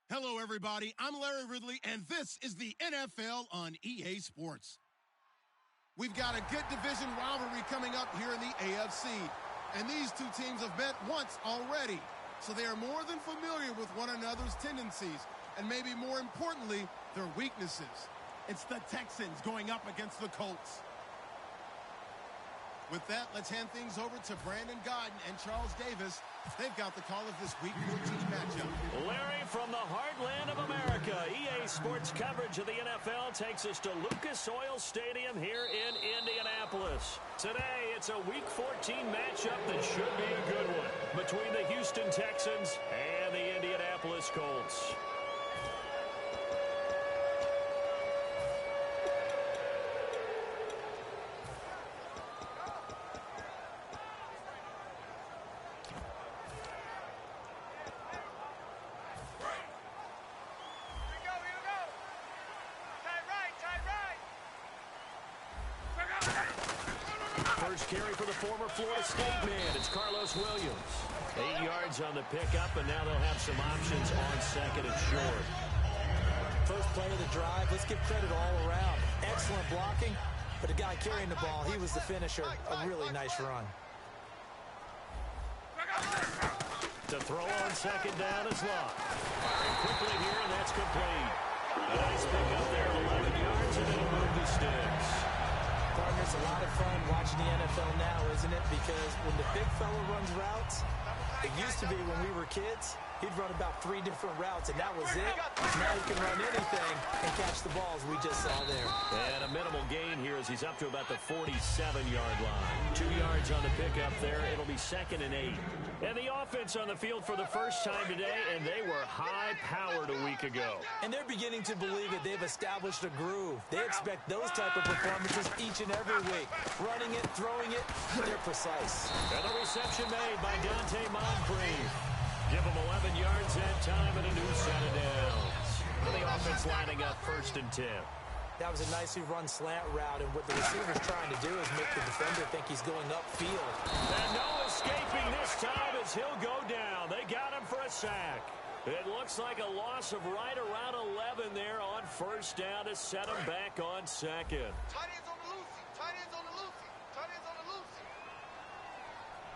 Hello, everybody. I'm Larry Ridley, and this is the NFL on EA Sports. We've got a good division rivalry coming up here in the AFC, and these two teams have met once already, so they are more than familiar with one another's tendencies, and maybe more importantly, their weaknesses. It's the Texans going up against the Colts. With that, let's hand things over to Brandon Godden and Charles Davis. They've got the call of this Week 14 matchup. Larry, from the heartland of America, EA Sports coverage of the NFL takes us to Lucas Oil Stadium here in Indianapolis. Today, it's a Week 14 matchup that should be a good one between the Houston Texans and the Indianapolis Colts. First carry for the former Florida State man. It's Carlos Williams. 8 yards on the pickup, and now they'll have some options on second and short. First play of the drive, let's give credit all around. Excellent blocking, but the guy carrying the ball, he was the finisher. A really nice run. To throw on second down is Locke. Firing quickly here, and that's complete. A nice pickup there, 11 yards, and it'll move the sticks. Partner, it's a lot of fun watching the NFL now, isn't it? Because when the big fella runs routes, it used to be when we were kids, he'd run about 3 different routes, and that was it. Now he can run anything and catch the balls we just saw there. And a minimal gain here as he's up to about the 47-yard line. 2 yards on the pickup there. It'll be 2nd and 8. And the offense on the field for the first time today, and they were high-powered a week ago. And they're beginning to believe that they've established a groove. They expect those type of performances each and every week. Running it, throwing it, they're precise. And the reception made by Dante Moncrief. Give him 11 yards that time and a new set of downs. And the offense lining up 1st and 10. That was a nicely run slant route, and what the receiver's trying to do is make the defender think he's going upfield. And no escaping this time as he'll go down. They got him for a sack. It looks like a loss of right around 11 there on 1st down to set him back on 2nd. Tight ends on the Lucy. Tight ends on the Lucy. Tight ends on the Lucy.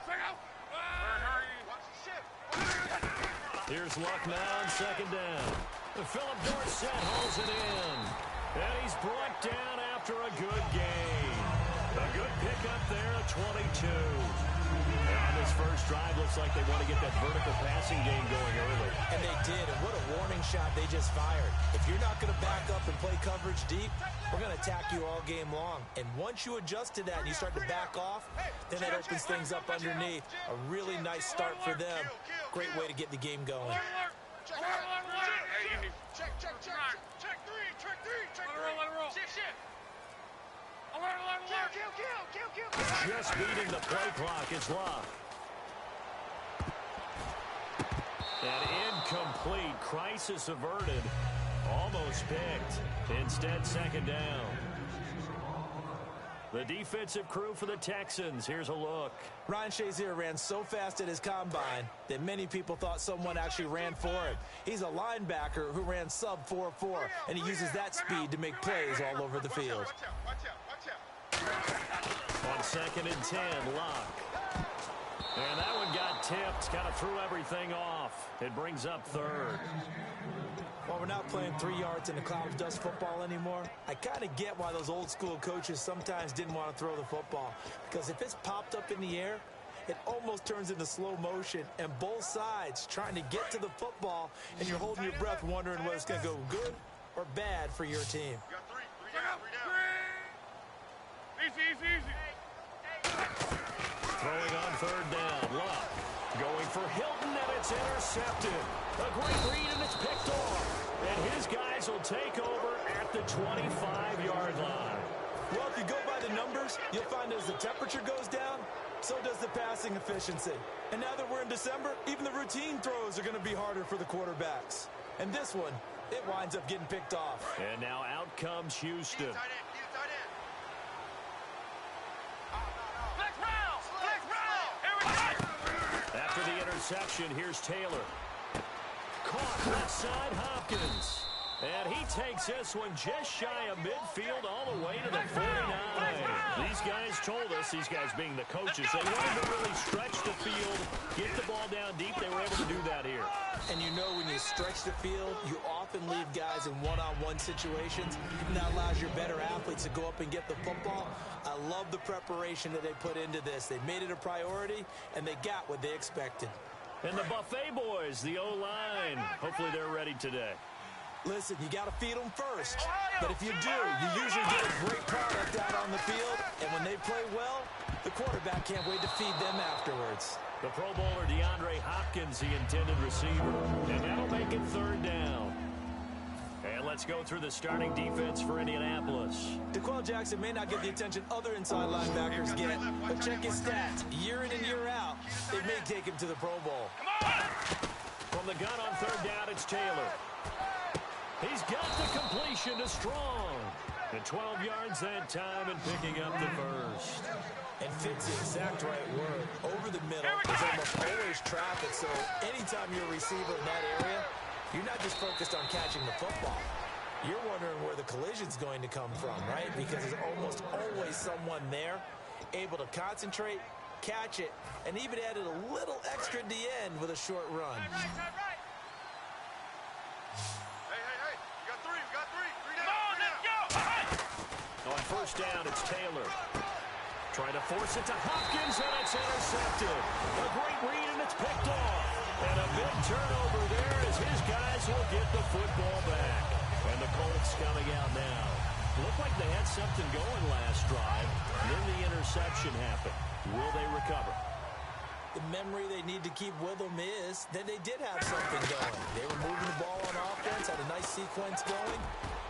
Check out. Watch the shift. Here's Luck now on 2nd down. Philip Dorsett holds it in. And he's brought down after a good gain. A good pickup there at 22. On this first drive, looks like they want to get that vertical passing game going early. And they did, and what a warning shot they just fired. If you're not going to back up and play coverage deep, we're going to attack you all game long. And once you adjust to that and you start to back off, then that opens things up underneath. A really nice start for them. Great way to get the game going. Check, check, check. Check 3, check 3, check 3. Let it roll. Shift. Kill. Just beating the play clock is Locke. And incomplete. Crisis averted. Almost picked. Instead, 2nd down. The defensive crew for the Texans. Here's a look. Ryan Shazier ran so fast at his combine that many people thought someone actually ran for him. He's a linebacker who ran sub 4.4, and he uses that speed to make plays all over the field. Watch out. On 2nd and 10, Locke. And that one got tipped. Kind of threw everything off. It brings up 3rd. While we're not playing 3 yards in the cloud of dust football anymore, I kind of get why those old school coaches sometimes didn't want to throw the football. Because if it's popped up in the air, it almost turns into slow motion, and both sides trying to get to the football, and you're holding your breath wondering whether it's going to go good or bad for your team. You got 3 down. Easy. Throwing on 3rd down, Locke. Going for Hilton, and it's intercepted. A great read, and it's picked off. And his guys will take over at the 25-yard line. Well, if you go by the numbers, you'll find as the temperature goes down, so does the passing efficiency. And now that we're in December, even the routine throws are going to be harder for the quarterbacks. And this one, it winds up getting picked off. And now out comes Houston. Flex round. Here we go. After the interception, here's Taylor. caught left side Hopkins. And he takes this one just shy of midfield all the way to the 49. These guys told us, these guys being the coaches, they wanted to really stretch the field, get the ball down deep. They were able to do that here. And you know when you stretch the field, you often leave guys in one-on-one situations, and that allows your better athletes to go up and get the football. I love the preparation that they put into this. They made it a priority, and they got what they expected. And the Buffet boys, the O-line, hopefully they're ready today. Listen, you got to feed them first. But if you do, you usually get a great product out on the field. And when they play well, the quarterback can't wait to feed them afterwards. The Pro Bowler DeAndre Hopkins, the intended receiver. And that'll make it third down. And let's go through the starting defense for Indianapolis. DeQuell Jackson may not get the attention other inside linebackers get, but check his stats. Year in and year out, it may take him to the Pro Bowl. From the gun on third down, it's Taylor. He's got the completion to Strong. And 12 yards that time and picking up the first. And fits the exact right word. Over the middle is almost always traffic, so anytime you're a receiver in that area, you're not just focused on catching the football. You're wondering where the collision's going to come from, right? Because there's almost always someone there able to concentrate, catch it, and even added a little extra at the end with a short run. On first down, it's Taylor. Trying to force it to Hopkins, and it's intercepted. A great read, and it's picked off. And a big turnover there as his guys will get the football back. And the Colts coming out now. Looked like they had something going last drive. Then the interception happened. Will they recover? The memory they need to keep with them is that they did have something going. They were moving the ball on offense, had a nice sequence going.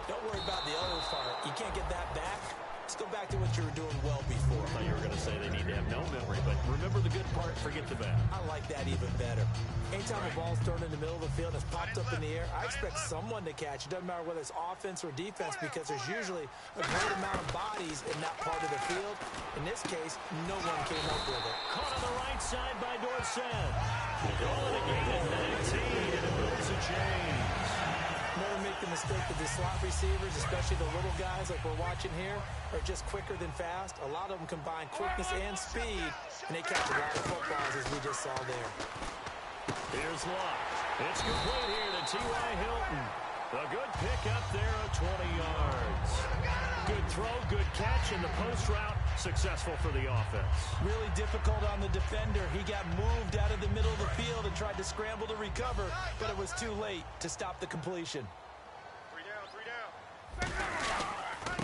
Don't worry about the other part. You can't get that back. Let's go back to what you were doing well before. I thought you were going to say they need to have no memory, but remember the good part, forget the bad. I like that even better. Anytime a ball's thrown in the middle of the field and it's popped up in the air, I expect someone to catch it. Doesn't matter whether it's offense or defense, because there's usually a great amount of bodies in that part of the field. In this case, no one came up with it. Caught on the right side by Dorsett. Going again at 19, and it moves a chains. Never make the mistake that the slot receivers, especially the little guys like we're watching here, are just quicker than fast. A lot of them combine quickness and speed, and they catch a lot of footballs, as we just saw there. Here's Luck. It's complete here to T.Y. Hilton. A good pickup there of 20 yards. Good throw, good catch, and the post route successful for the offense. Really difficult on the defender. He got moved out of the middle of the field and tried to scramble to recover, but it was too late to stop the completion. 3 down.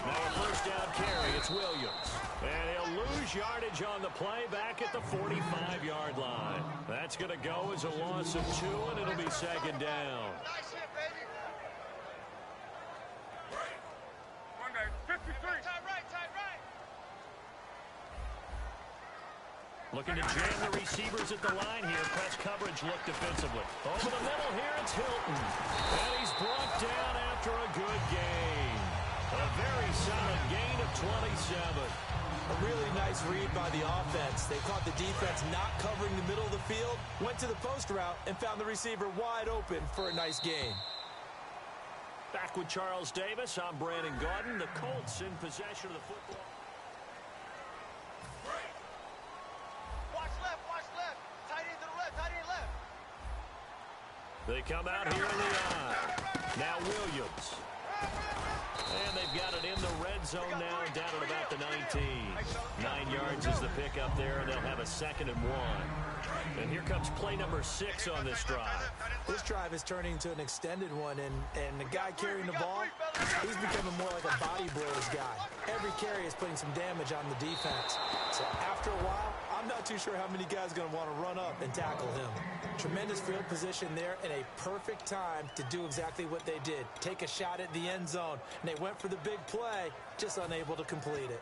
Now a first down carry, it's Williams. And he'll lose yardage on the play back at the 45-yard line. That's going to go as a loss of 2, and it'll be second down. Nice hit, baby. 53. Tight right. Looking to jam the receivers at the line here. Press coverage look defensively. Over the middle here, it's Hilton. And he's brought down after a good gain. A very solid gain of 27. A really nice read by the offense. They caught the defense not covering the middle of the field, went to the post route, and found the receiver wide open for a nice gain. Back with Charles Davis, I'm Brandon Gaudin. The Colts in possession of the football. Watch left. Tight end to the left. They come out here in the eye. Now Williams. And they've got it in the red zone now, down at about the 19. 9 yards is the pickup there, and they'll have a 2nd and 1. And here comes play number 6 on this drive. This drive is turning into an extended one, and the guy carrying the ball, he's becoming more like a body blows guy. Every carry is putting some damage on the defense. So after a while, I'm not too sure how many guys are going to want to run up and tackle him. Tremendous field position there and a perfect time to do exactly what they did. Take a shot at the end zone, and they went for the big play, just unable to complete it.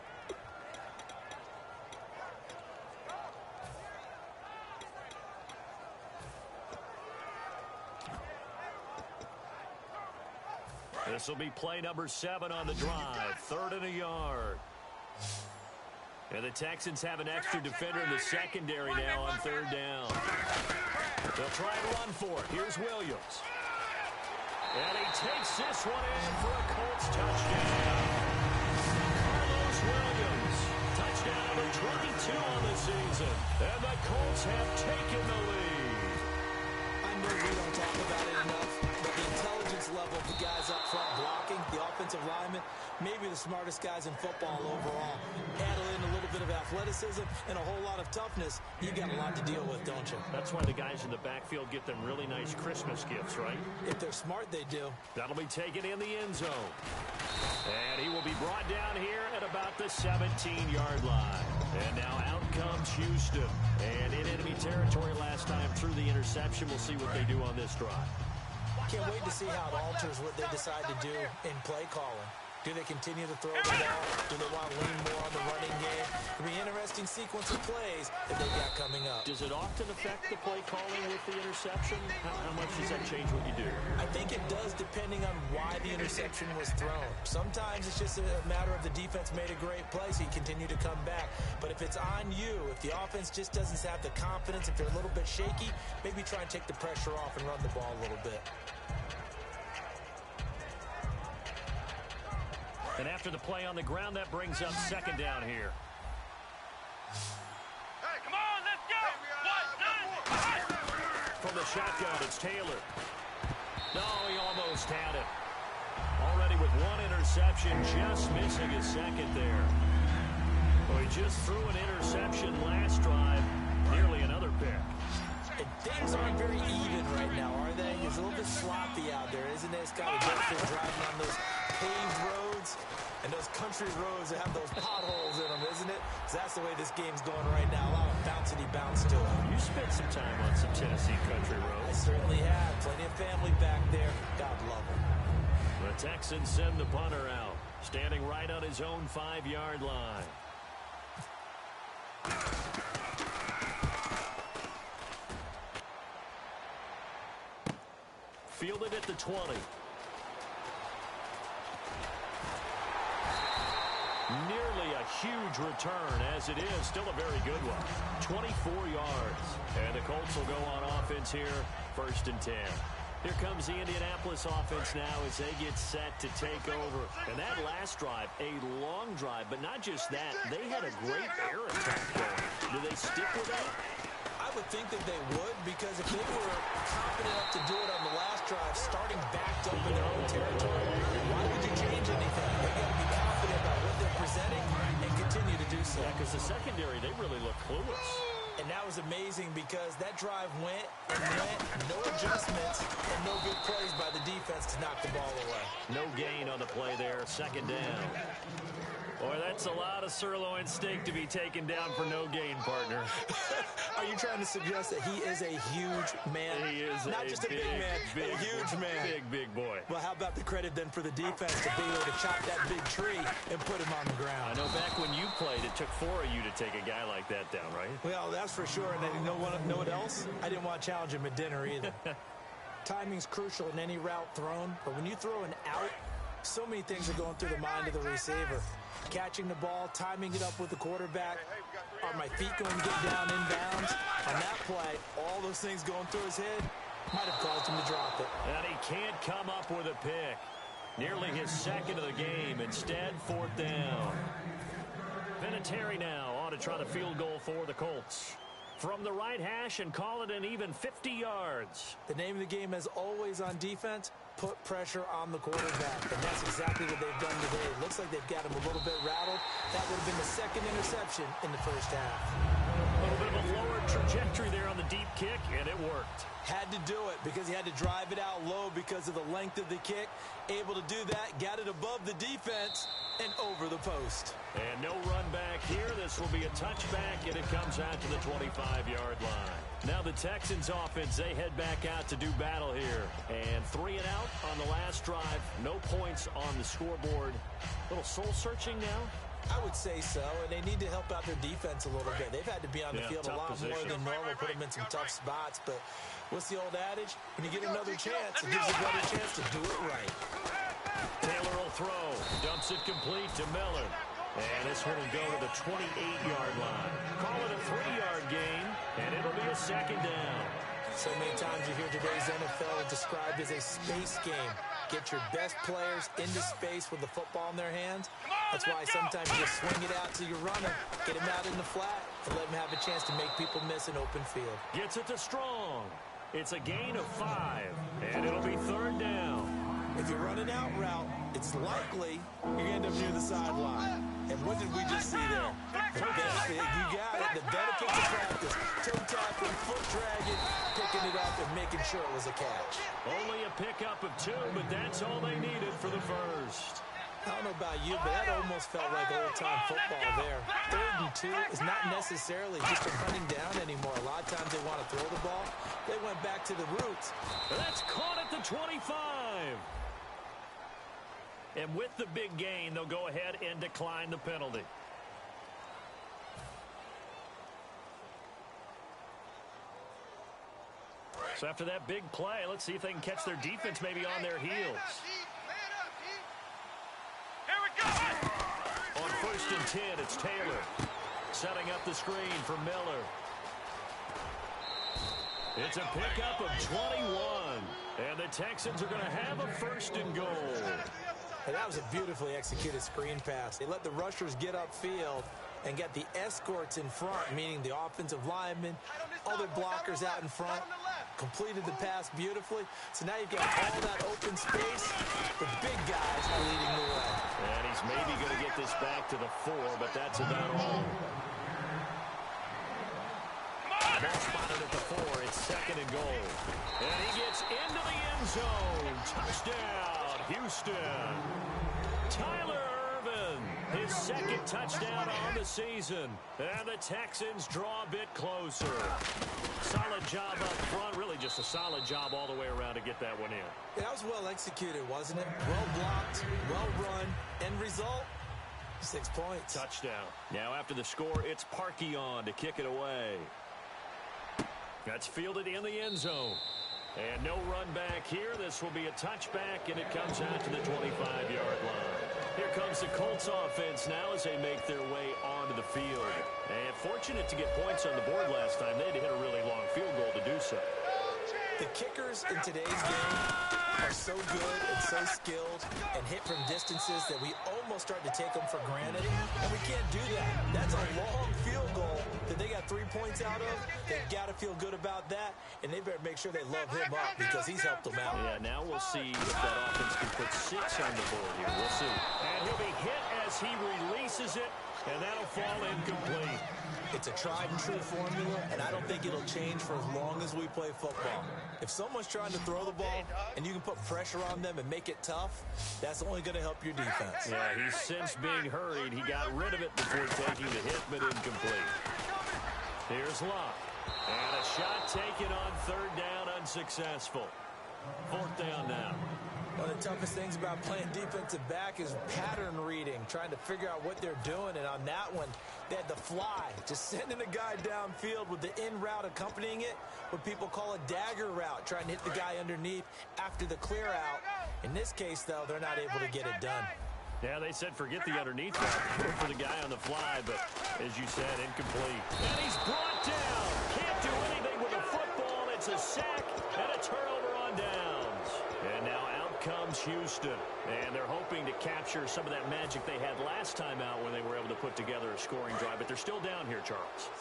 This will be play number 7 on the drive. 3rd and a yard. And the Texans have an extra defender in the secondary now on 3rd down. They'll try and run for it. Here's Williams. And he takes this one in for a Colts touchdown. Carlos Williams, touchdown number 22 on the season. And the Colts have taken the lead. I know we don't talk about it enough, but the intelligence level of the guys up front blocking, the offensive linemen, maybe the smartest guys in football overall. Add in a little bit of athleticism and a whole lot of toughness. You got a lot to deal with, don't you? That's why the guys in the backfield get them really nice Christmas gifts, right? If they're smart, they do. That'll be taken in the end zone. And he will be brought down here at about the 17-yard line. And now out comes Houston. And in enemy territory last time through the interception. We'll see what they do on this drive. Can't wait to see how it alters what they decide to do in play calling. Do they continue to throw the ball? Do they want to lean more on the running game? It'll be an interesting sequence of plays that they've got coming up. Does it often affect the play calling with the interception? How much does that change what you do? I think it does depending on why the interception was thrown. Sometimes it's just a matter of the defense made a great play, so you continue to come back. But if it's on you, if the offense just doesn't have the confidence, if they're a little bit shaky, maybe try and take the pressure off and run the ball a little bit. And after the play on the ground, that brings up second down here. Hey, come on, let's go! From the shotgun, it's Taylor. No, he almost had it. Already with one interception, just missing his second there. Well, he just threw an interception last drive, nearly another pick. And things aren't very even right now, are they? It's a little bit sloppy out there, isn't it? It's got a different driving on those paved roads and those country roads that have those potholes in them, isn't it? 'Cause that's the way this game's going right now. A lot of bouncy bounce to it. You spent some time on some Tennessee country I roads. certainly have. Plenty of family back there. God love them. The Texans send the punter out, standing right on his own 5-yard line. Fielded at the 20. Nearly a huge return, as it is still a very good one. 24 yards. And the Colts will go on offense here, 1st and 10. Here comes the Indianapolis offense now as they get set to take over. And that last drive, a long drive, but not just that. They had a great air attack going. Do they stick with that? I would think that they would, because if they were confident enough to do it on the last drive, starting backed up in their own territory, why would you change anything? They got to be confident about what they're presenting and continue to do so. Yeah, because the secondary, they really look clueless. And that was amazing because that drive went and went, no adjustments, and no good plays by the defense to knock the ball away. No gain on the play there, 2nd down. Boy, that's a lot of sirloin steak to be taken down for no gain, partner. Are you trying to suggest that he is a huge man? He is not just a big man, a huge man. Big boy. Well, how about the credit then for the defense to be able to chop that big tree and put him on the ground? I know back when you played, it took 4 of you to take a guy like that down, right? Well, that's for sure. And then know what else? I didn't want to challenge him at dinner either. Timing's crucial in any route thrown, but when you throw an out, so many things are going through the mind of the receiver. Catching the ball, timing it up with the quarterback. Are my feet going to get down inbounds? On that play, all those things going through his head might have caused him to drop it. And he can't come up with a pick. Nearly his second of the game. Instead, 4th down. Vinatieri now on to try the field goal for the Colts. From the right hash and call it an even 50 yards. The name of the game, as always on defense, put pressure on the quarterback. And that's exactly what they've done today. It looks like they've got him a little bit rattled. That would have been the 2nd interception in the 1st half. A little bit of a lower trajectory there on the deep kick, and it worked. Had to do it because he had to drive it out low because of the length of the kick. Able to do that, got it above the defense and over the post. And no run back here. This will be a touchback, and it comes out to the 25-yard line. Now the Texans offense, they head back out to do battle here. And 3 and out on the last drive. No points on the scoreboard. A little soul-searching now. I would say so, and they need to help out their defense a little bit. They've had to be on the field a lot more than normal, put them in some tough spots. But what's the old adage? When you get another chance, it gives you a better chance to do it right. Taylor will throw. Dumps it complete to Miller. And this one will go to the 28-yard line. Call it a 3-yard gain, and it'll be a 2nd down. So many times you hear today's NFL described as a space game. Get your best players into space with the football in their hands. That's why sometimes you just swing it out to your runner, get him out in the flat, and let him have a chance to make people miss an open field. Gets it to Strong. It's a gain of 5, and it'll be 3rd down. If you're running out route, it's likely you're going to end up near the sideline. And what did we just see there? You got it. The benefits of practice. Toe tapping, foot dragging, picking it up, and making sure it was a catch. Only a pickup of 2, but that's all they needed for the first. I don't know about you, but that almost felt like old-time football there. 3rd and 2 is not necessarily just a running down anymore. A lot of times they want to throw the ball. They went back to the roots. That's caught at the 25. And with the big gain, they'll go ahead and decline the penalty. So after that big play, let's see if they can catch their defense maybe on their heels. On 1st and 10, it's Taylor setting up the screen for Miller. It's a pickup of 21, and the Texans are going to have a 1st and goal. And that was a beautifully executed screen pass. They let the rushers get upfield and get the escorts in front, meaning the offensive linemen, other blockers out in front, completed the pass beautifully. So now you've got all that open space. The big guys are leading the way. And he's maybe going to get this back to the 4, but that's about all. Ball spotted at the 4. It's 2nd and goal. And he gets into the end zone. Touchdown, Houston. Tyler Ervin, his 2nd touchdown on the season. And the Texans draw a bit closer. Solid job up front. Really just a solid job all the way around to get that one in. Yeah, that was well executed, wasn't it? Well blocked, well run. End result, 6 points. Touchdown. Now after the score, it's Parkey on to kick it away. That's fielded in the end zone. And no run back here. This will be a touchback, and it comes out to the 25-yard line. Here comes the Colts offense now as they make their way onto the field. And fortunate to get points on the board last time. They had to hit a really long field goal to do so. The kickers in today's game are so good and so skilled and hit from distances that we almost start to take them for granted, and we can't do that. That's a long field goal that they got 3 points out of. They've got to feel good about that, and they better make sure they love him up because he's helped them out. Yeah, now we'll see if that offense can put 6 on the board here. We'll see. And he'll be hit as he releases it, and that'll fall incomplete. It's a tried-and-true formula, and I don't think it'll change for as long as we play football. If someone's trying to throw the ball and you can put pressure on them and make it tough, that's only going to help your defense. Yeah, he's since being hurried. He got rid of it before taking the hit, but incomplete. Here's Locke. And a shot taken on 3rd down, unsuccessful. 4th down now. One of the toughest things about playing defensive back is pattern reading, trying to figure out what they're doing. And on that one, they had the fly, just sending a guy downfield with the in route accompanying it, what people call a dagger route, trying to hit the guy underneath after the clear out. In this case, though, they're not able to get it done. Yeah, they said forget the underneath route for the guy on the fly, but as you said, incomplete. And he's brought down. Can't do anything with the football. It's a sack and a turnover on downs. And now out comes Houston. And they're hoping to capture some of that magic they had last time out when they were able to put together a scoring drive. But they're still down here, Charles.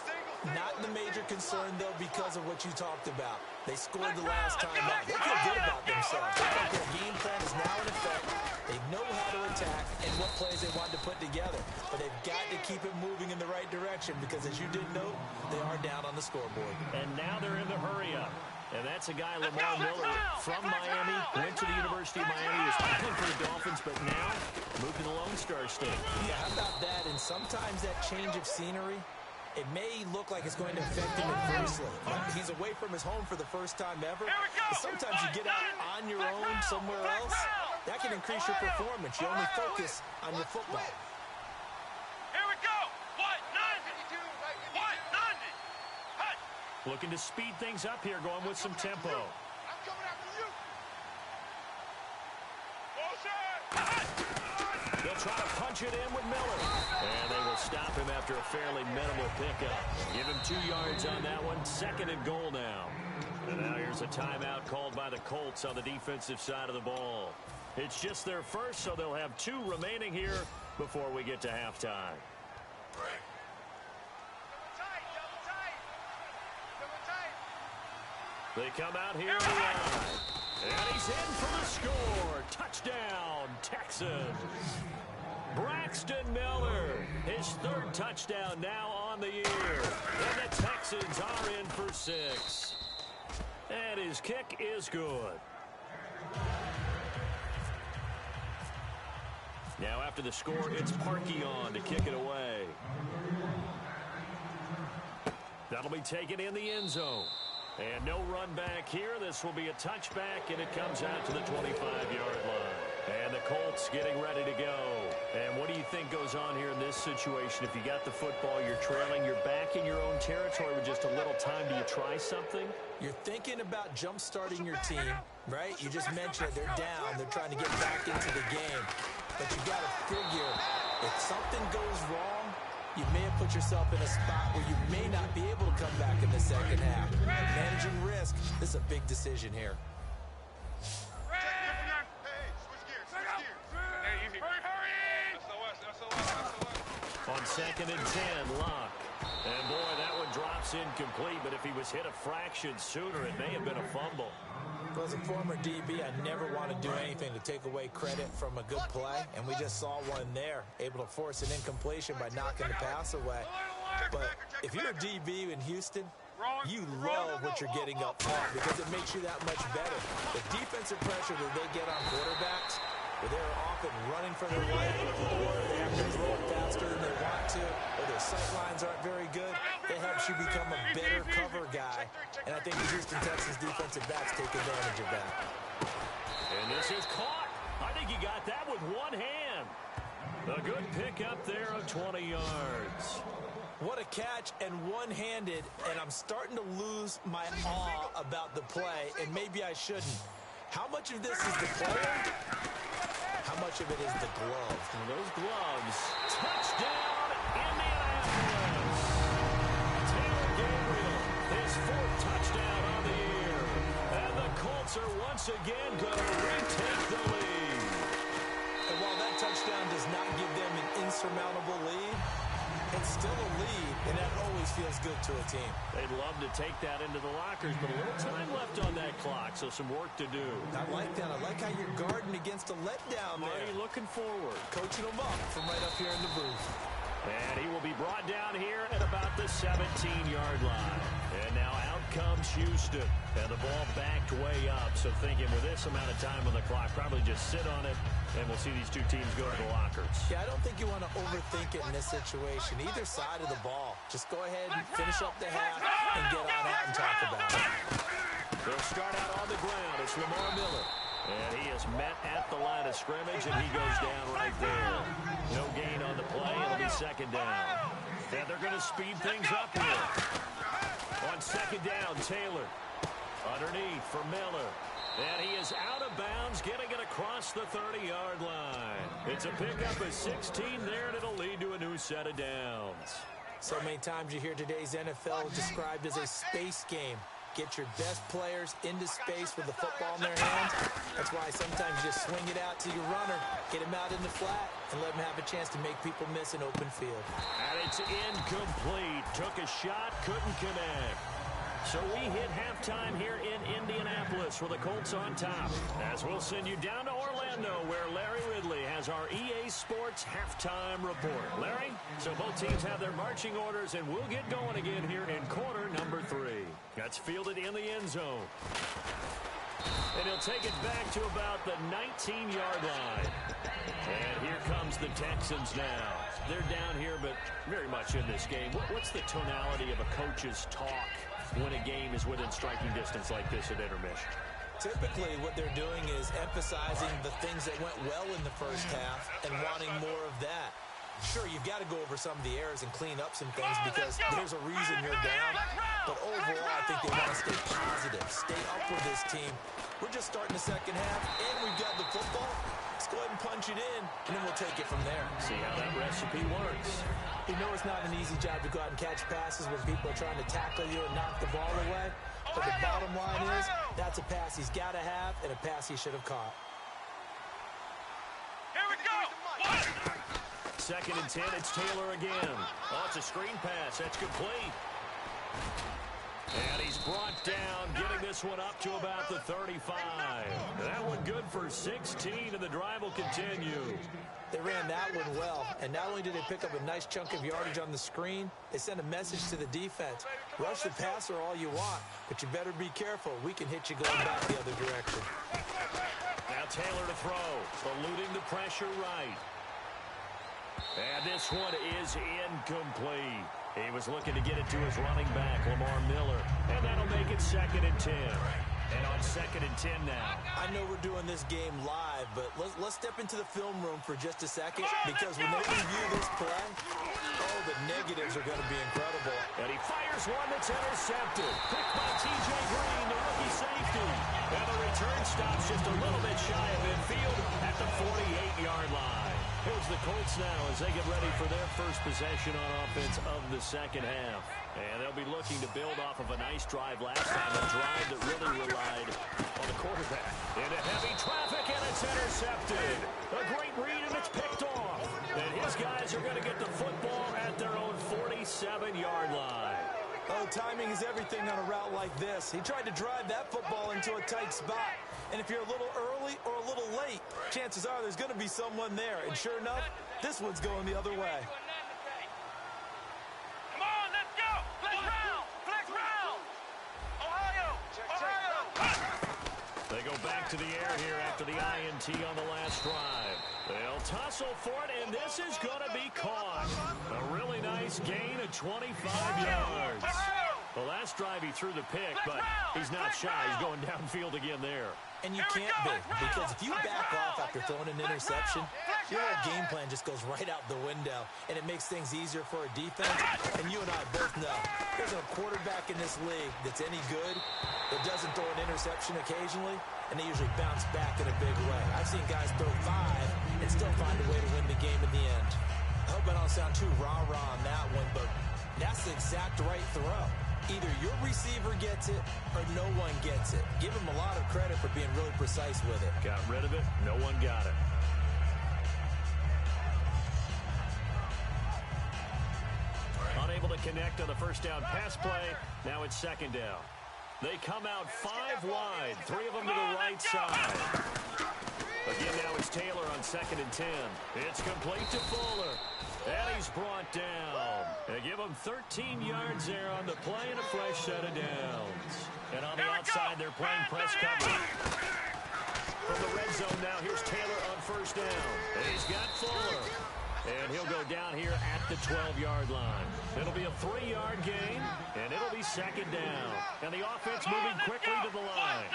Not the major concern, though, because of what you talked about. They scored the last time out. They feel good about themselves. They think their game plan is now in effect. They know how to attack and what plays they want to put together. But they've got to keep it moving in the right direction because, as you did note, they are down on the scoreboard. And now they're in the hurry-up. And that's a guy, Lamar Miller, from Miami, went to the University of Miami, was playing for the Dolphins, but now moved to the Lone Star State. Yeah, how about that? And sometimes that change of scenery, it may look like it's going to affect him adversely. He's away from his home for the first time ever. But sometimes you get out on your own somewhere else, that can increase your performance. You only focus on your football. Here we go. What? 952. What? 90. Hut. Looking to speed things up here, going with some tempo. I'm coming after you. Bullshit. They'll try to punch it in with Miller. And they will stop him after a fairly minimal pickup. Give him 2 yards on that one. 2nd and goal now. And now here's a timeout called by the Colts on the defensive side of the ball. It's just their first, so they'll have 2 remaining here before we get to halftime. They come out here in the line. And he's in for the score. Touchdown, Texans. Braxton Miller, his 3rd touchdown now on the year. And the Texans are in for 6. And his kick is good. Now after the score, it's Parkey on to kick it away. That'll be taken in the end zone. And no run back here. This will be a touchback, and it comes out to the 25-yard line. And the Colts getting ready to go. And what do you think goes on here in this situation? If you got the football, you're trailing, you're back in your own territory with just a little time. Do you try something? You're thinking about jump-starting your team, right? You just mentioned it. They're down. They're trying to get back into the game. But you got to figure, if something goes wrong, you may have put yourself in a spot where you may not be able to come back in the second half. Managing risk, this is a big decision here. On 2nd and 10, Luck. And boy, that one drops incomplete, but if he was hit a fraction sooner, it may have been a fumble. Well, as a former DB, I never want to do anything to take away credit from a good play, and we just saw one there, able to force an incompletion by knocking the pass away. But if you're a DB in Houston, you love what you're getting up front because it makes you that much better. The defensive pressure that they get on quarterbacks, where they're often running for their life, or they have to throw it faster than they want to, or their sight lines aren't very good, it helps you become a better cover guy. And I think the Houston Texans defensive backs take advantage of that. And this is caught. I think he got that with one hand. A good pickup there of 20 yards. What a catch, and one-handed, and I'm starting to lose my awe about the play, and maybe I shouldn't. How much of this is the player? How much of it is the glove? And those gloves. Touchdown, Indianapolis. Taylor Gabriel, his 4th touchdown on the year. And the Colts are once again going to retake the lead. And while that touchdown does not give them an insurmountable lead, it's still a lead, and that always feels good to a team. They'd love to take that into the lockers, but a little time left on that clock, so some work to do. I like that. I like how you're guarding against a letdown there. Marty looking forward. Coaching them up from right up here in the booth. And he will be brought down here at about the 17-yard line. And now out comes Houston. And the ball backed way up. So thinking with this amount of time on the clock, probably just sit on it, and we'll see these 2 teams go to the lockers. Yeah, I don't think you want to overthink it in this situation. Either side of the ball. Just go ahead and finish up the half and get on out and talk about it. They'll start out on the ground. It's Lamar Miller. And he is met at the line of scrimmage, and he goes down right there. No gain on the play. It'll be 2nd down. And they're going to speed things up here. On 2nd down, Taylor. Underneath for Miller. And he is out of bounds, getting it across the 30-yard line. It's a pickup of 16 there, and it'll lead to a new set of downs. So many times you hear today's NFL described as a space game. Get your best players into space with the football in their hands. That's why sometimes you just swing it out to your runner, get him out in the flat, and let him have a chance to make people miss an open field. And it's incomplete. Took a shot, couldn't connect. So we hit halftime here in Indianapolis with the Colts on top. As we'll send you down to Orlando, where Larry Ridley has our EA Sports halftime report. Larry, so both teams have their marching orders, and we'll get going again here in quarter number 3. That's fielded in the end zone. And he'll take it back to about the 19-yard line. And here comes the Texans now. They're down here, but very much in this game. What's the tonality of a coach's talk when a game is within striking distance like this at intermission? Typically, what they're doing is emphasizing the things that went well in the first half and wanting more of that. Sure, you've got to go over some of the errors and clean up some things because there's a reason you're down. But overall, I think they want to stay positive, stay up with this team. We're just starting the second half, and we've got the football. Let's Go ahead and punch it in, and then we'll take it from there. See how that recipe works. You know it's not an easy job to go out and catch passes when people are trying to tackle you and knock the ball away. But the bottom line is, that's a pass he's got to have and a pass he should have caught. Here we go. 2nd and 10, it's Taylor again. Oh, it's a screen pass. That's complete. And he's brought down, getting this one up to about the 35. That one good for 16, and the drive will continue. They ran that one well, and not only did they pick up a nice chunk of yardage on the screen, they sent a message to the defense. Rush the passer all you want, but you better be careful. We can hit you going back the other direction. Now Taylor to throw, eluding the pressure right. And this one is incomplete. He was looking to get it to his running back, Lamar Miller. And that'll make it 2nd and 10. And on 2nd and 10 now. I know we're doing this game live, but let's step into the film room for just a second, because when they review this play, oh, the negatives are going to be incredible. And he fires one that's intercepted. Picked by T.J. Green, the rookie safety. And the return stops just a little bit shy of midfield at the 48-yard line. Here's the Colts now as they get ready for their first possession on offense of the second half. And they'll be looking to build off of a nice drive last time, a drive that really relied on the quarterback. Into heavy traffic, and it's intercepted. A great read, and it's picked off. And his guys are going to get the football at their own 47-yard line. Oh, timing is everything on a route like this. He tried to drive that football into a tight spot. And if you're a little early or a little late, chances are there's going to be someone there. And sure enough, this one's going the other way. Come on, let's go. Flex round. Flex round. Ohio. They go back to the air here after the INT on the last drive. They'll tussle for it, and this is going to be caught. A really nice gain of 25 yards. The last drive he threw the pick, but he's not shy. He's going downfield again there. And you can't be, because if you back off after throwing an interception, your whole game plan just goes right out the window, and it makes things easier for a defense. And you and I both know there's a quarterback in this league that's any good that doesn't throw an interception occasionally, and they usually bounce back in a big way. I've seen guys throw 5 and still find a way to win the game in the end. I hope I don't sound too rah-rah on that one, but that's the exact right throw. Either your receiver gets it or no one gets it. Give him a lot of credit for being really precise with it. Got rid of it. No one got it. Unable to connect on the first down pass play. Now it's 2nd down. They come out 5 wide. 3 of them to the right side. Again, now it's Taylor on 2nd and 10. It's complete to Fuller. And he's brought down. They give him 13 yards there on the play and a fresh set of downs. And on the outside, they're playing press coverage. From the red zone now, here's Taylor on 1st down. And he's got Fuller. And he'll go down here at the 12-yard line. It'll be a 3-yard gain, and it'll be 2nd down. And the offense moving quickly to the line.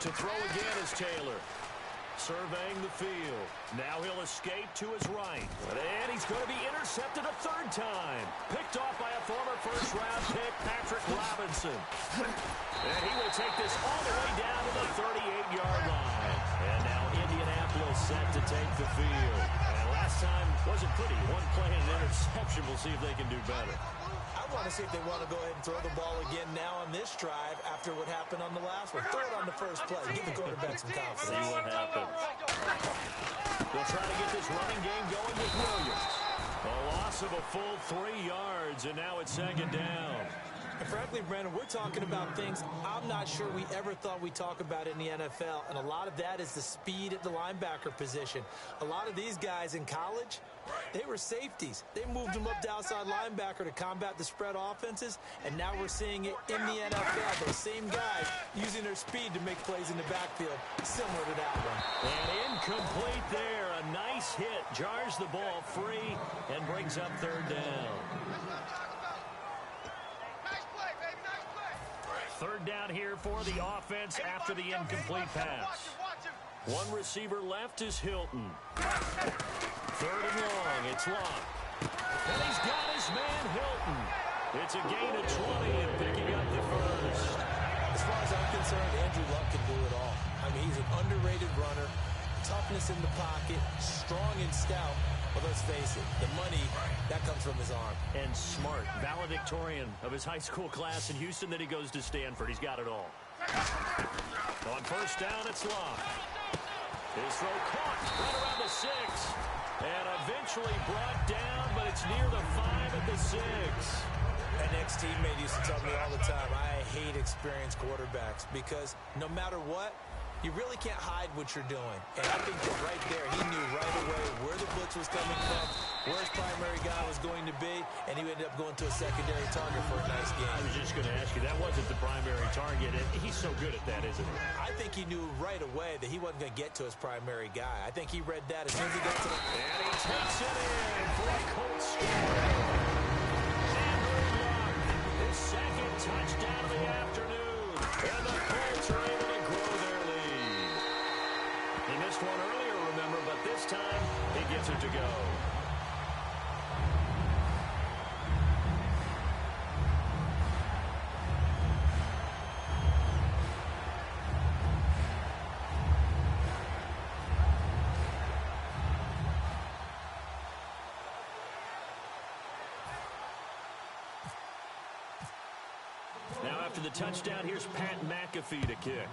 To throw again is Taylor. Surveying the field. Now he'll escape to his right. And he's going to be intercepted a 3rd time. Picked off by a former first-round pick, Patrick Robinson. And he will take this all the way down to the 38-yard line. And now Indianapolis set to take the field. And last time wasn't pretty. One play and an interception. We'll see if they can do better. I want to see if they want to go ahead and throw the ball again now on this drive after what happened on the last one. Throw it on the first play. Give the quarterback some confidence. See what happens. They'll try to get this running game going with Williams. A loss of a full 3 yards, and now it's 2nd down. And frankly, Brandon, we're talking about things I'm not sure we ever thought we'd talk about in the NFL, and a lot of that is the speed at the linebacker position. A lot of these guys in college, they were safeties. They moved them up to outside linebacker to combat the spread offenses, and now we're seeing it in the NFL. Those same guys using their speed to make plays in the backfield, similar to that one. And incomplete there. A nice hit. Jars the ball free and brings up 3rd down. 3rd down here for the offense after the incomplete pass. One receiver left is Hilton. 3rd and long. It's Locke. And he's got his man Hilton. It's a gain of 20 and picking up the first. As far as I'm concerned, Andrew Luck can do it all. I mean, he's an underrated runner, toughness in the pocket, strong and stout. But let's face it, the money, that comes from his arm. And smart, valedictorian of his high school class in Houston. Then he goes to Stanford. He's got it all. On first down, it's Luck. His throw caught right around the 6. And eventually brought down, but it's near the 5 at the 6. An ex-teammate used to tell me all the time, I hate experienced quarterbacks because no matter what, you really can't hide what you're doing. And I think that right there, he knew right away where the blitz was coming from, where his primary guy was going to be, and he ended up going to a secondary target for a nice game. I was just going to ask you, that wasn't the primary target. He's so good at that, isn't he? I think he knew right away that he wasn't going to get to his primary guy. I think he read that as soon as he got to the... And he takes it in for a Colts score. Andrew Luck, his second touchdown of the afternoon. And the Colts are able to grow their lead. He missed one earlier, remember, but this time he gets it to go. Now after the touchdown, here's Pat McAfee to kick.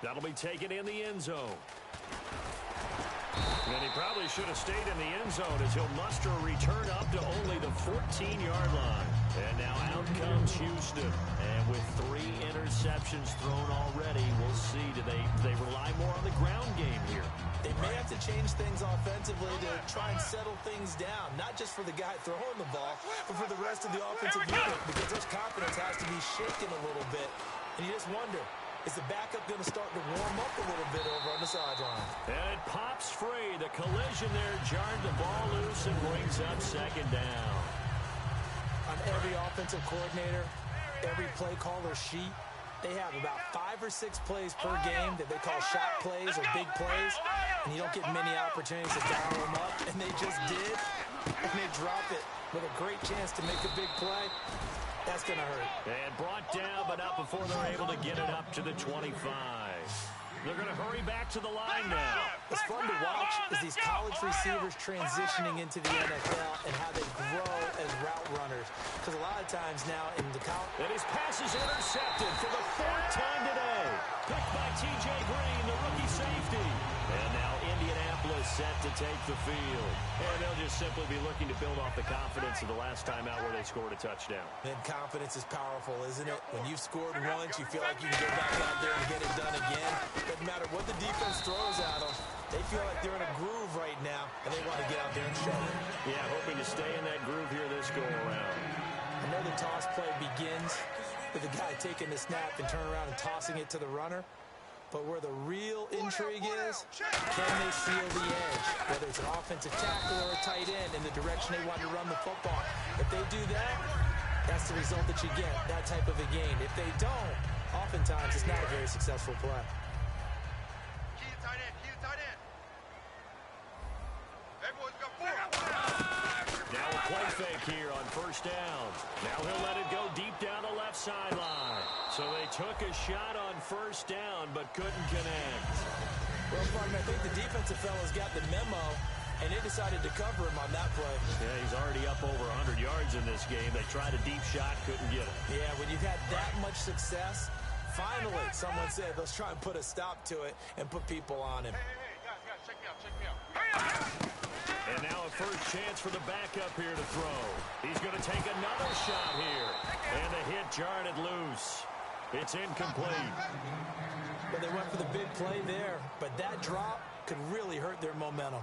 That'll be taken in the end zone. And he probably should have stayed in the end zone as he'll muster a return up to only the 14-yard line. And now out comes Houston. And with 3 interceptions thrown already, we'll see. Do they rely more on the ground game here? They may have to change things offensively to try and settle things down, not just for the guy throwing the ball, but for the rest of the offensive unit, because their confidence has to be shaken a little bit. And you just wonder, is the backup going to start to warm up a little bit over on the sideline? And it pops free. The collision there jarred the ball loose and brings up second down. On every offensive coordinator, every play caller sheet, they have about 5 or 6 plays per game that they call shot plays or big plays, and you don't get many opportunities to dial them up, and they just did, and they drop it with a great chance to make a big play. That's going to hurt. And brought down, but not before they're able to get it up to the 25. They're going to hurry back to the line now. What's fun to watch is these college receivers transitioning into the NFL and how they grow as route runners. Because a lot of times now in the college... And his pass is intercepted for the 4th time today. Picked by T.J. Green, the rookie safety. And now Indianapolis set to take the field. And they'll just simply be looking to build off the confidence of the last time out where they scored a touchdown. And confidence is powerful, isn't it? When you've scored once, you feel like you can go back out there and get it done again. Doesn't matter what the defense throws at them. They feel like they're in a groove right now, and they want to get out there and show it. Yeah, hoping to stay in that groove here this go-around. Another toss play begins with the guy taking the snap and turning around and tossing it to the runner. But where the real intrigue is, can they seal the edge? Whether it's an offensive tackle or a tight end in the direction they want to run the football. If they do that, that's the result that you get, that type of a gain. If they don't, oftentimes it's not a very successful play. Key to tight end, key to tight end. Everyone's got 4. Now a play fake here on first down. Now he'll let it go deep down the left sideline. So they took a shot on first down, but couldn't connect. Well, partner, I think the defensive fellas got the memo, and they decided to cover him on that play. Yeah, he's already up over 100 yards in this game. They tried a deep shot, couldn't get it. Yeah, when you've had that much success, finally someone said, let's try and put a stop to it and put people on him. Hey, guys, check me out, check me out. Hurry up! And now a first chance for the backup here to throw. He's going to take another shot here. And the hit jarred it loose. It's incomplete. But they went for the big play there, but that drop could really hurt their momentum.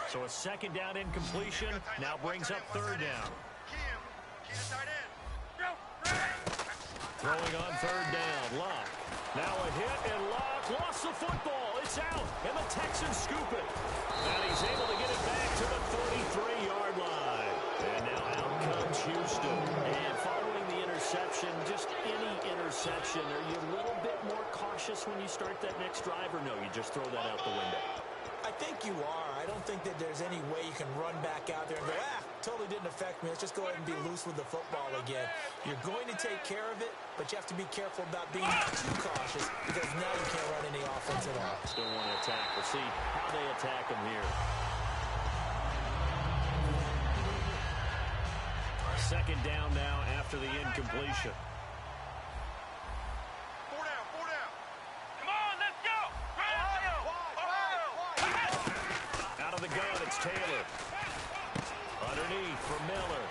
So a second down incompletion now brings up third down. Key to tight end. Throwing on third down, Luck. Now a hit, and Luck lost the football. It's out, and the Texans scoop it. And he's able to get it back to the 33-yard line. And now out comes Houston. And following the interception, just any interception, are you a little bit more cautious when you start that next drive, or no, you just throw that out the window? I think you are. I don't think that there's any way you can run back out there and go, totally didn't affect me. Let's just go ahead and be loose with the football again. You're going to take care of it, but you have to be careful about being too cautious because now you can't run any offense at all. Still want to attack. We'll see how they attack him here. Second down now after the incompletion. Four down, four down. Come on, let's go. Ohio. Out of the gun, it's Taylor. Underneath for Miller.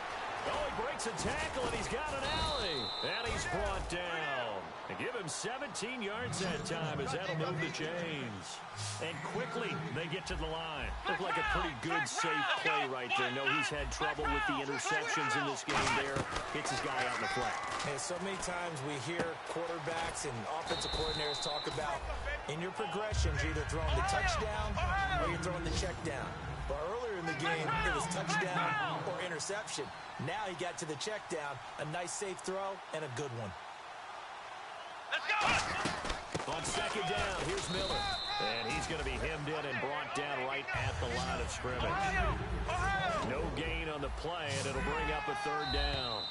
Oh, he breaks a tackle, and he's got an alley. And he's brought down. And give him 17 yards that time as that'll move the chains. And quickly, they get to the line. Looked like a pretty good, safe play right there. No, he's had trouble with the interceptions in this game there. Hits his guy out in the flat. Hey, so many times we hear quarterbacks and offensive coordinators talk about in your progressions, you're either throwing the touchdown or you're throwing the check down. But earlier in the game, it was touchdown or interception. Now he got to the check down, a nice safe throw, and a good one. Let's go. On second down, here's Miller. And he's going to be hemmed in and brought down right at the line of scrimmage. No gain on the play, and it'll bring up a third down.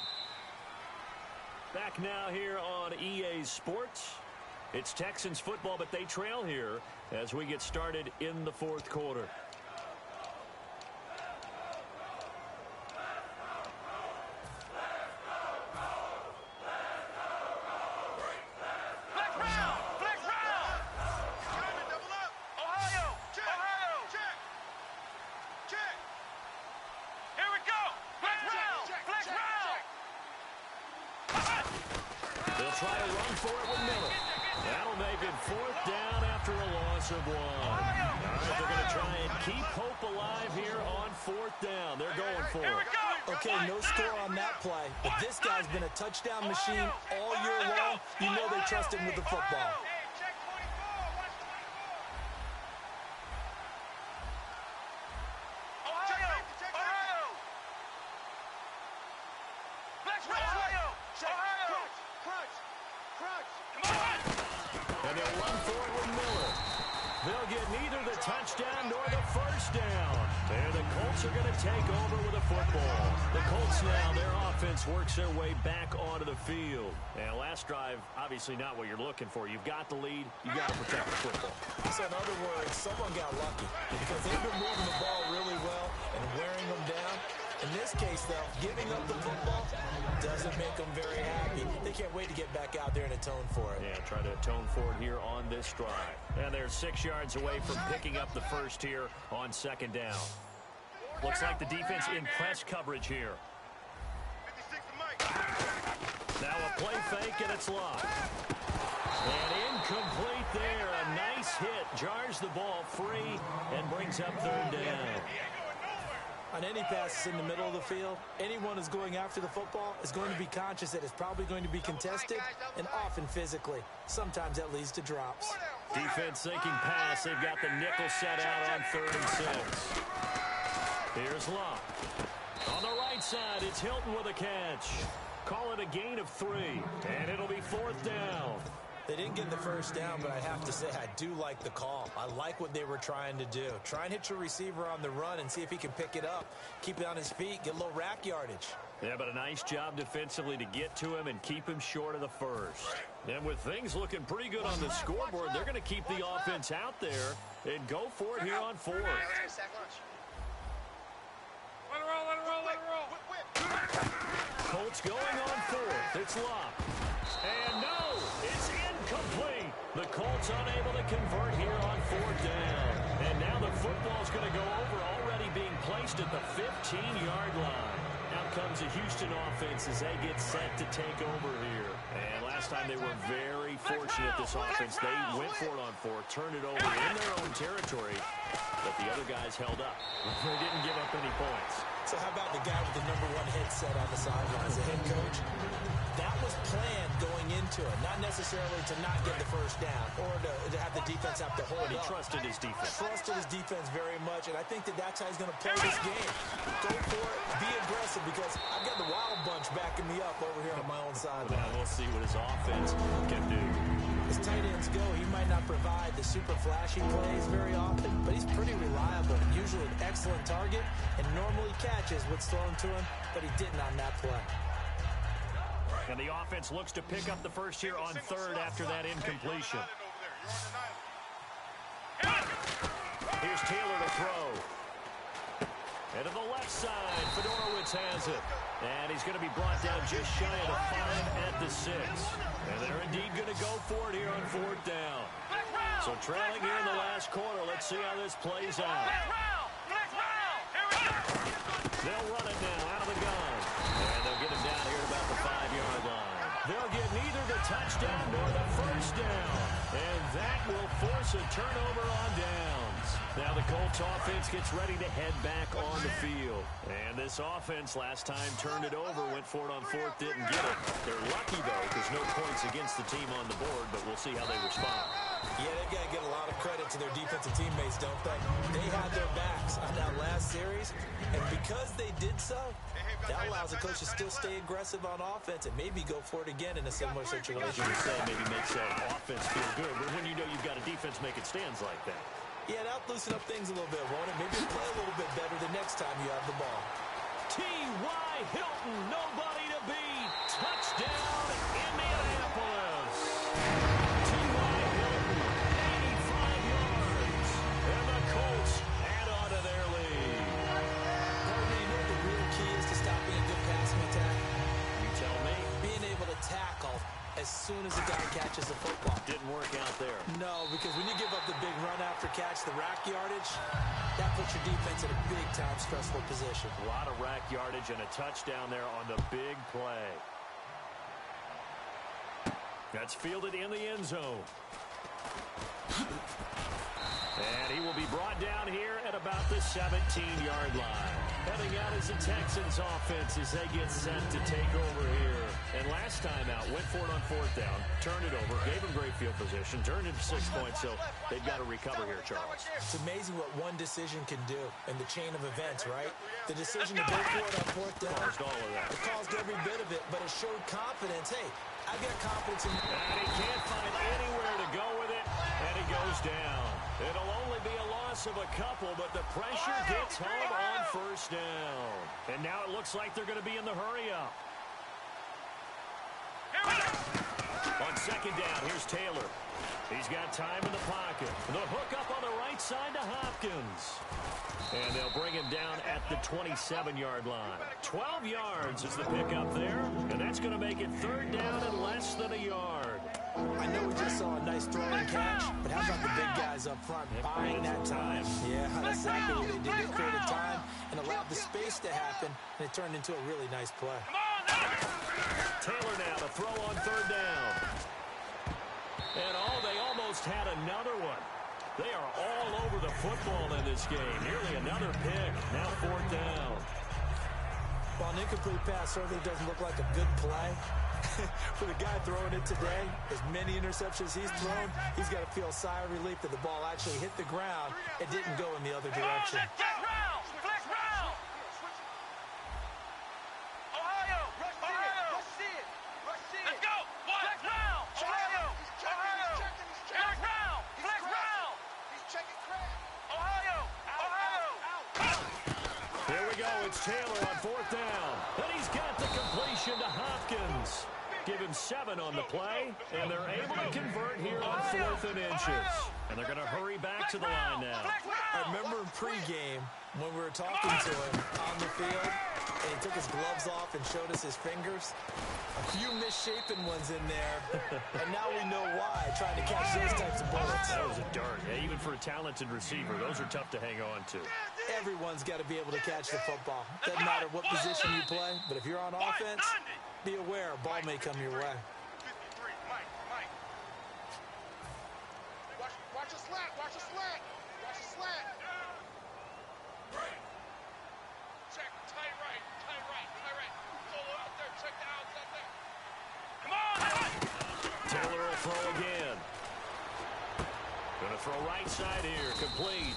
Back now here on EA Sports. It's Texans football, but they trail here as we get started in the fourth quarter. Try to run for it with Miller. That'll make it fourth down after a loss of one. All right, they're going to try and keep hope alive here on fourth down. They're going for it. Okay, no score on that play, but this guy's been a touchdown machine all year long. You know they trust him with the football. And they'll run for it with Miller. They'll get neither the touchdown nor the first down. And the Colts are going to take over with a football. The Colts now, their offense works their way back onto the field. And last drive, obviously not what you're looking for. You've got the lead. You've got to protect the football. So in other words, someone got lucky because they've been moving the ball really well and wearing them down. In this case, though, giving up the football doesn't make them very happy. They can't wait to get back out there and atone for it. Yeah, try to atone for it here on this drive. And they're 6 yards away from picking up the first here on second down. Looks like the defense in press coverage here. Now a play fake, and it's locked. And incomplete there. A nice hit. Jars the ball free and brings up third down. On any passes in the middle of the field, anyone who's going after the football is going to be conscious that it's probably going to be contested and often physically. Sometimes that leads to drops. Defense thinking pass. They've got the nickel set out on 3rd and 6. Here's Locke. On the right side, it's Hilton with a catch. Call it a gain of 3, and it'll be 4th down. They didn't get the first down, but I have to say I do like the call. I like what they were trying to do. Try and hit your receiver on the run and see if he can pick it up. Keep it on his feet, get a little rack yardage. Yeah, but a nice job defensively to get to him and keep him short of the first. And with things looking pretty good on the scoreboard, they're going to keep the offense out there and go for it here on 4th. Let it roll, let it roll, let it roll. Colts going on 4th. It's locked. And no, it's incomplete. The Colts unable to convert here on 4th down. And now the football's going to go over, already being placed at the 15-yard line. Out comes the Houston offense as they get set to take over here. And last time they were very fortunate, this offense. They went for it on 4th, turned it over in their own territory, but the other guys held up. They didn't give up any points. So how about the guy with the #1 headset on the sidelines, the head coach? That was planned going into it, not necessarily to not get the first down or to have the defense have to hold But he up. trusted his defense. Trusted his defense very much, and I think that that's how he's going to play this game. Go for it, be aggressive, because I've got the Wild Bunch backing me up over here on my own sideline. Now we'll see what his offense can do. As tight ends go, he might not provide the super flashy plays very often, but he's pretty reliable, usually an excellent target, and normally catches what's thrown to him, but he didn't on that play. And the offense looks to pick up the first here on third after that incompletion. Here's Taylor to throw. And to the left side, Fedorowicz has it. And he's going to be brought down just shy of the 5 at the 6. And they're indeed going to go for it here on fourth down. So trailing here in the last quarter. Let's see how this plays out. They'll run it now out of the gun. And they'll get him down here at about the 5-yard line. They'll get neither the touchdown nor the first down. And that will force a turnover on downs. Now the Colts offense gets ready to head back on the field. And this offense last time turned it over, went for it on fourth, didn't get it. They're lucky, though, because no points against the team on the board, but we'll see how they respond. Yeah, they've got to get a lot of credit to their defensive teammates, don't they? They had their backs on that last series, and because they did so, that allows the coach to still stay aggressive on offense and maybe go for it again in a similar situation. You say maybe makes that offense feel good, but when you know you've got a defense make it stands like that. Yeah, that'll loosen up things a little bit, won't it? Maybe play a little bit better the next time you have the ball. T.Y. Hilton, nobody to beat. Touchdown, Indianapolis. T.Y. Hilton, 85 yards. And the Colts add on to their lead. Partner, you know what the real key is to stopping a good passing attack? You tell me. Being able to tackle as soon as the guy catches the football. Didn't work out there. No, because when you give up the big run after catch, the rack yardage, that puts your defense in a big-time stressful position. A lot of rack yardage and a touchdown there on the big play. That's fielded in the end zone. And he will be brought down here at about the 17-yard line. Heading out is the Texans offense as they get set to take over here. And last time out, went for it on fourth down, turned it over, gave him great field position, turned it to 6 points, so they've got to recover here, Charles. It's amazing what one decision can do in the chain of events, right? The decision to go for it on fourth down. Caused all of that. It caused every bit of it, but it showed confidence. Hey, I've got confidence in you. And he can't find anywhere to go with it, and he goes down. It'll only be a loss of a couple, but the pressure gets home on first down. And now it looks like they're going to be in the hurry-up. On second down, here's Taylor. He's got time in the pocket. The hook up on the right side to Hopkins. And they'll bring him down at the 27-yard line. 12 yards is the pickup there, and that's going to make it third down and less than a yard. I know we just saw a nice throw and catch, but how about the big guys up front buying that time? Yeah, that's exactly what they did. They created time and allowed the space to happen, and it turned into a really nice play. Taylor now to throw on third down. And they almost had another one. They are all over the football in this game. Nearly another pick. Now fourth down. Well, an incomplete pass certainly doesn't look like a good play. For the guy throwing it today, as many interceptions he's thrown, he's got to feel a sigh of relief that the ball actually hit the ground. It didn't go in the other direction. It's Taylor on fourth down. And he's got the completion to Hopkins. Give him 7 on the play, and they're able to convert here on 4th and inches. And they're going to hurry back to the line now. I remember in pregame when we were talking to him on the field, and he took his gloves off and showed us his fingers. A few misshapen ones in there, and now we know why, trying to catch those types of bullets. That was a dart. Yeah, even for a talented receiver, those are tough to hang on to. Everyone's got to be able to catch the football. Doesn't matter what position you play, but if you're on offense, be aware a ball may come your way. Watch a slant, watch a slant, watch a slant. Check, tight right, tight right, tight right. Solo out there, check the outside there. Come on! Taylor will throw again. Going to throw right side here, complete.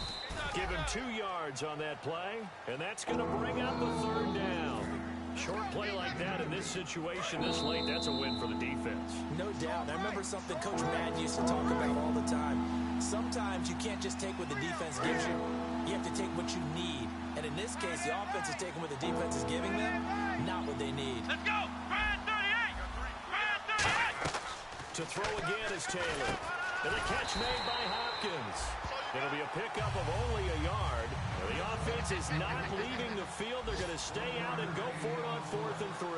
Give him 2 yards on that play, and that's going to bring up a third down. short play like that in this situation this late, that's a win for the defense. No doubt. I remember something Coach Madden used to talk about all the time. Sometimes you can't just take what the defense gives you. You have to take what you need. And in this case, the offense is taking what the defense is giving them, not what they need. Let's go! Ryan 38! Ryan 38! To throw again is Taylor. And the catch made by Hopkins. It'll be a pickup of only a yard. And the offense is not leaving the field. They're going to stay out and go for it on 4th and 3.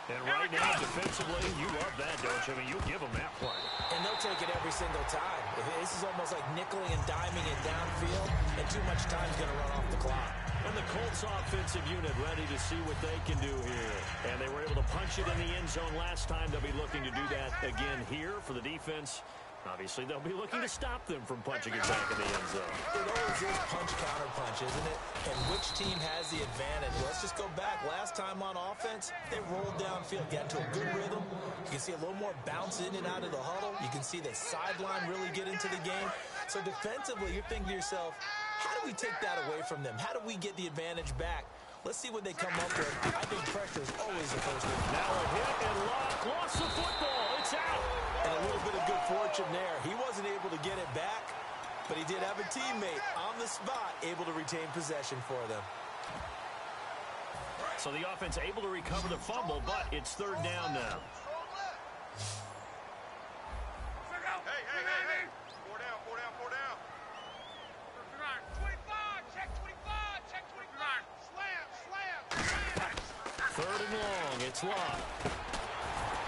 And right now, defensively, you love that, don't you? I mean, you give them that play. And they'll take it every single time. This is almost like nickeling and diming it downfield, and too much time is going to run off the clock. And the Colts offensive unit ready to see what they can do here. And they were able to punch it in the end zone last time. They'll be looking to do that again here for the defense. Obviously, they'll be looking to stop them from punching it back in the end zone. It always is punch-counter-punch, isn't it? And which team has the advantage? Let's just go back. Last time on offense, they rolled downfield, got into a good rhythm. You can see a little more bounce in and out of the huddle. You can see the sideline really get into the game. So defensively, you're thinking to yourself, how do we take that away from them? How do we get the advantage back? Let's see what they come up with. I think pressure is always the first thing. Now a hit and Locke lost the football. It's out. And a little bit of good fortune there. He wasn't able to get it back, but he did have a teammate on the spot able to retain possession for them. So the offense able to recover the fumble, but it's 3rd down now. Hey. 4 down. 25, check 25, check 25. Slam. 3rd and long. It's Locke.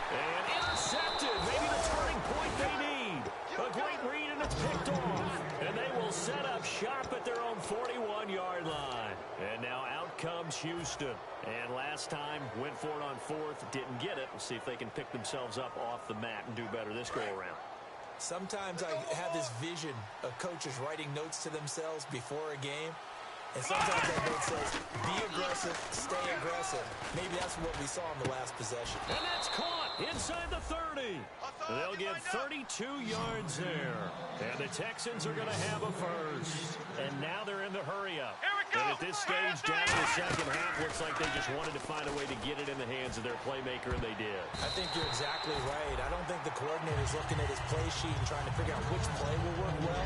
And intercepted. Maybe the turning point they need. A great read, and it's picked off. And they will set up shop at their own 41-yard line. And now out comes Houston. And last time, went for it on 4th, didn't get it. We'll see if they can pick themselves up off the mat and do better this go-around. Sometimes I have this vision of coaches writing notes to themselves before a game. And sometimes that note says, be aggressive, stay aggressive. Maybe that's what we saw in the last possession. And that's caught inside the 30. They'll get 32 yards there. And the Texans are going to have a first. And now they're in the hurry-up. And at this stage, down in the second half, looks like they just wanted to find a way to get it in the hands of their playmaker, and they did. I think you're exactly right. I don't think the coordinator's looking at his play sheet and trying to figure out which play will work well.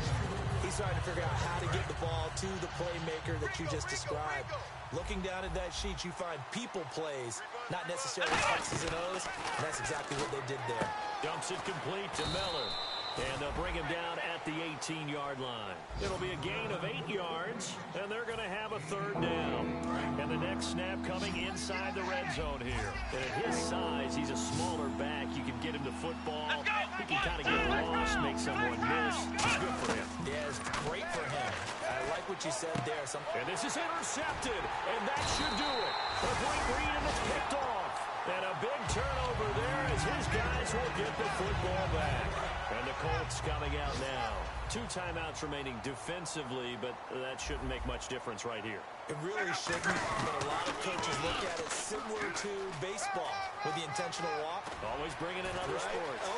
He's trying to figure out how to get the ball to the playmaker that you just described. Looking down at that sheet, you find people plays, not necessarily X's and O's. And that's exactly what they did there. Dumps it complete to Miller. And they'll bring him down at the 18-yard line. It'll be a gain of 8 yards, and they're going to have a 3rd down. And the next snap coming inside the red zone here. And at his size, he's a smaller back. You can get him the football. He can kind of get lost, make someone miss. It's good for him. Yeah, it's great for him. I like what you said there. And this is intercepted, and that should do it. A great read, and it's picked off. And a big turnover there as his guys will get the football back. And the Colts coming out now. 2 timeouts remaining defensively, but that shouldn't make much difference right here. It really shouldn't, but a lot of coaches look at it similar to baseball with the intentional walk. Always bringing in other sports.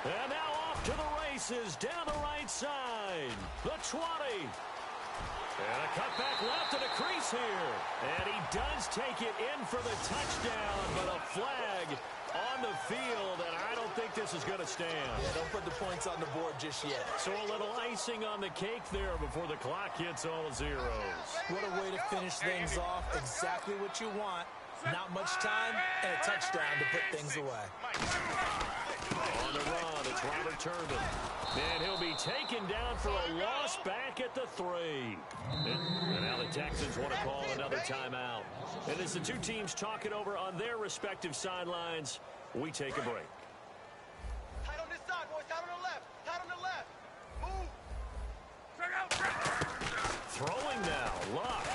And now off to the races down the right side. The 20. And a cutback left and a crease here. And he does take it in for the touchdown, but a flag on the field, and I don't think this is going to stand. Yeah, don't put the points on the board just yet. So a little icing on the cake there before the clock hits all zeros. What a way to finish things off. Exactly what you want. Not much time and a touchdown to put things away. On the run, it's Robert Turbin. And he'll be taken down for a loss back at the 3. And now the Texans want to call another timeout. And as the two teams talk it over on their respective sidelines, we take a break. Tight on this side, boys. Tight on the left. Tight on the left. Move. Throwing now, Luck.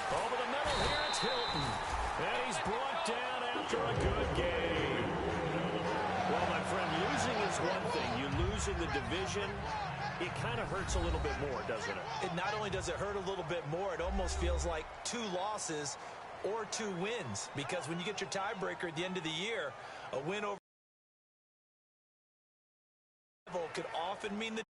Over the middle here, it's Hilton. And he's brought down after a good game. Well, my friend, losing is one thing. You lose in the division, it kind of hurts a little bit more, doesn't it? It not only does it hurt a little bit more, it almost feels like 2 losses or 2 wins. Because when you get your tiebreaker at the end of the year, a win over could often mean the